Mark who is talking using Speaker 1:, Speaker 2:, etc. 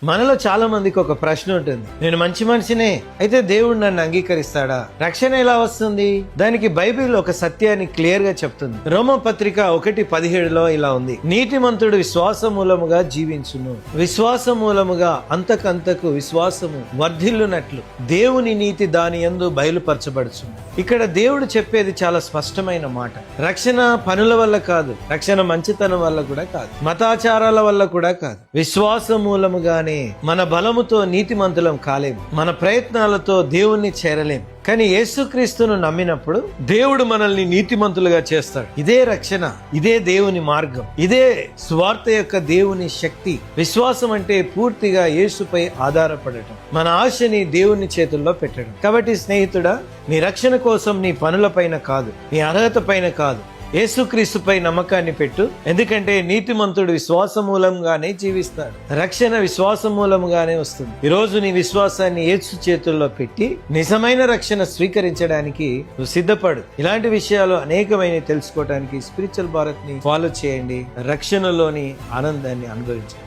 Speaker 1: మనలో చాలా మందికి ఒక ప్రశ్న ఉంటుంది, నేను మంచి మనిషినే, అయితే దేవుడు నన్ను అంగీకరిస్తాడా? రక్షణ ఎలా వస్తుంది? దానికి బైబిల్ ఒక సత్యాన్ని క్లియర్ గా చెప్తుంది. రోమపత్రిక 1:17 ఇలా ఉంది, నీతిమంతుడు విశ్వాస మూలముగా జీవించును, విశ్వాస మూలముగా అంతకంతకు విశ్వాసము వర్ధిల్లునట్లు దేవుని నీతి దాని యందు బయలుపరచబడుచును. ఇక్కడ దేవుడు చెప్పేది చాలా స్పష్టమైన మాట. రక్షణ పనుల వల్ల కాదు, రక్షణ మంచితనం వల్ల కూడా కాదు, మతాచారాల వల్ల కూడా కాదు. విశ్వాస మూలముగా మన బలముతో నీతిమంతులం కాలేము, మన ప్రయత్నాలతో దేవుణ్ణి చేరలేం. కానీ యేసుక్రీస్తును నమ్మినప్పుడు దేవుడు మనల్ని నీతిమంతులుగా చేస్తాడు. ఇదే రక్షణ, ఇదే దేవుని మార్గం, ఇదే స్వార్థ యొక్క దేవుని శక్తి. విశ్వాసం అంటే పూర్తిగా యేసుపై ఆధారపడటం, మన ఆశని దేవుని చేతుల్లో పెట్టడం. కాబట్టి స్నేహితుడా, నీ రక్షణ కోసం నీ పనుల పైన కాదు, నీ అర్హత పైన కాదు, యేసుక్రీస్తుపై నమ్మకాన్ని పెట్టు. ఎందుకంటే నీతిమంతుడు విశ్వాస మూలంగానే జీవిస్తాడు. రక్షణ విశ్వాస మూలంగానే వస్తుంది. ఈ రోజు నీ విశ్వాసాన్ని యేసు చేతుల్లో పెట్టి నిజమైన రక్షణ స్వీకరించడానికి నువ్వు సిద్ధపడు. ఇలాంటి విషయాలు అనేకమైన తెలుసుకోవడానికి స్పిరిచువల్ భారత్ ని ఫాలో చేయండి. రక్షణలోని ఆనందాన్ని అనుభవించండి.